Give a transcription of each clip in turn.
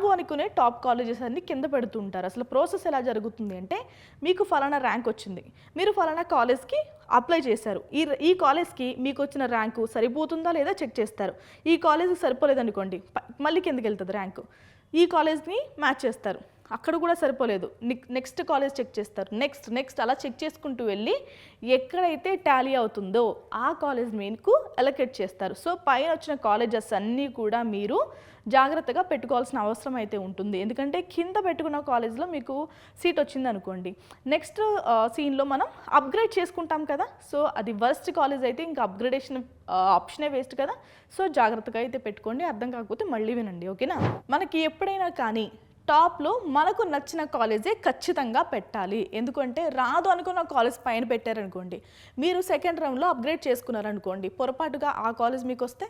రావు అనుకునే top colleges అన్ని కింద పెడుతూ ఉంటారు. అసలు ప్రాసెస్ ఎలా జరుగుతుంది అంటే, మీకు ఫలానా ర్యాంక్ వచ్చింది, మీరు ఫలానా కాలేజ్కి అప్లై చేశారు. ఈ కాలేజ్కి మీకు వచ్చిన ర్యాంకు సరిపోతుందా లేదా చెక్ చేస్తారు. ఈ కాలేజ్కి సరిపోలేదనుకోండి, మళ్ళీ కిందకి వెళ్తుంది ర్యాంకు. ఈ కాలేజ్ని మ్యాచ్ చేస్తారు, అక్కడ కూడా సరిపోలేదు, నెక్స్ట్ కాలేజ్ చెక్ చేస్తారు, నెక్స్ట్ అలా చెక్ చేసుకుంటూ వెళ్ళి ఎక్కడైతే టాలీ అవుతుందో ఆ కాలేజ్ మీకు అలొకేట్ చేస్తారు. సో పైన వచ్చిన కాలేజెస్ అన్నీ కూడా మీరు జాగ్రత్తగా పెట్టుకోవాల్సిన అవసరం అయితే ఉంటుంది. ఎందుకంటే కింద పెట్టుకున్న కాలేజ్లో మీకు సీట్ వచ్చింది అనుకోండి, నెక్స్ట్ సీన్లో మనం అప్గ్రేడ్ చేసుకుంటాం కదా. సో అది వర్స్ట్ కాలేజ్ అయితే ఇంకా అప్గ్రేడేషన్ ఆప్షనే వేస్ట్ కదా. సో జాగ్రత్తగా అయితే పెట్టుకోండి. అర్థం కాకపోతే మళ్ళీ వినండి, ఓకేనా. మనకి ఎప్పుడైనా కానీ టాప్లో మనకు నచ్చిన కాలేజే ఖచ్చితంగా పెట్టాలి. ఎందుకంటే రాదు అనుకున్న కాలేజ్ పైన పెట్టారనుకోండి, మీరు సెకండ్ రౌండ్లో అప్గ్రేడ్ చేసుకున్నారనుకోండి, పొరపాటుగా ఆ కాలేజ్ మీకు వస్తే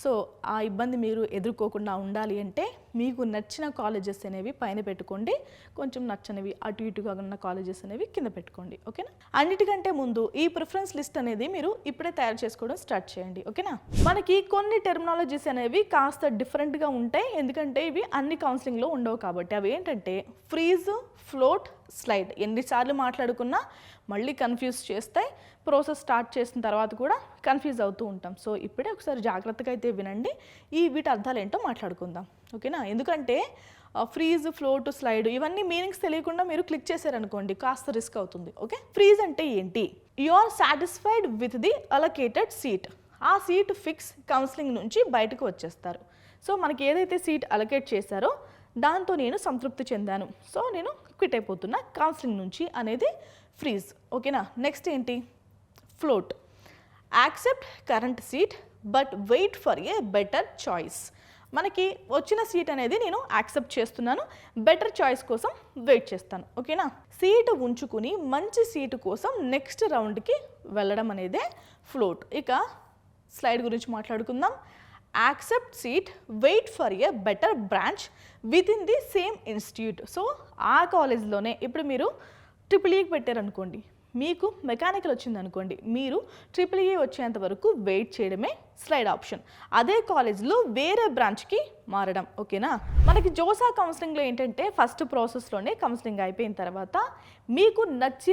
సో ఆ ఇబ్బంది మీరు ఎదుర్కోకుండా ఉండాలి అంటే మీకు నచ్చిన కాలేజెస్ అనేవి పైన పెట్టుకోండి, కొంచెం నచ్చనివి అటు ఇటుగా ఉన్న కాలేజెస్ అనేవి కింద పెట్టుకోండి, ఓకేనా. అన్నిటికంటే ముందు ఈ ప్రిఫరెన్స్ లిస్ట్ అనేది మీరు ఇప్పుడే తయారు చేసుకోవడం స్టార్ట్ చేయండి, ఓకేనా. మనకి కొన్ని టెర్మినాలజీస్ అనేవి కాస్త డిఫరెంట్గా ఉంటాయి, ఎందుకంటే ఇవి అన్ని కౌన్సిలింగ్లో ఉండవు కాబట్టి. అవి ఏంటంటే ఫ్రీజ్, ఫ్లోట్, స్లైడ్. ఎన్నిసార్లు మాట్లాడుకున్నా మళ్ళీ కన్ఫ్యూజ్ చేస్తాయి. ప్రాసెస్ స్టార్ట్ చేసిన తర్వాత కూడా కన్ఫ్యూజ్ అవుతూ ఉంటాం. సో ఇప్పుడే ఒకసారి జాగ్రత్తగా అయితే వినండి, వీటి అర్థాలు ఏంటో మాట్లాడుకుందాం, ఓకేనా. ఎందుకంటే ఫ్రీజ్, ఫ్లోట్, స్లైడ్ ఇవన్నీ మీనింగ్స్ తెలియకుండా మీరు క్లిక్ చేశారనుకోండి, కాస్త రిస్క్ అవుతుంది, ఓకే. ఫ్రీజ్ అంటే ఏంటి? You are satisfied with the allocated seat. ఆ సీట్ ఫిక్స్ కౌన్సిలింగ్ నుంచి బయటకు వచ్చేస్తారు. సో మనకి ఏదైతే సీట్ అలొకేట్ చేశారో దాంతో నేను సంతృప్తి చెందాను, సో నేను క్విట్ అయిపోతున్నా కౌన్సిలింగ్ నుంచి అనేది ఫ్రీజ్, ఓకేనా. నెక్స్ట్ ఏంటి? Float. Accept current seat but wait for a better choice. మనకి వచ్చిన సీట్ అనేది నేను యాక్సెప్ట్ చేస్తున్నాను, బెటర్ చాయిస్ కోసం వెయిట్ చేస్తాను, ఓకేనా. సీటు ఉంచుకుని మంచి సీటు కోసం నెక్స్ట్ రౌండ్కి వెళ్ళడం అనేదే ఫ్లోట్. ఇక స్లైడ్ గురించి మాట్లాడుకుందాం. Accept seat, wait for a better branch with in the same institute. So ఆ కాలేజ్లోనే ఇప్పుడు మీరు ట్రిపుల్ పెట్టారనుకోండి, మీకు మెకానికల్ వచ్చింది అనుకోండి, మీరు ట్రిపుల్ వచ్చేంత వరకు వెయిట్ చేయడమే స్లైడ్ ఆప్షన్. అదే కాలేజ్లో వేరే బ్రాంచ్కి మారడం, ఓకేనా. మనకి జోసా కౌన్సిలింగ్లో ఏంటంటే ఫస్ట్ ప్రాసెస్లోనే కౌన్సిలింగ్ అయిపోయిన తర్వాత మీకు నచ్చిన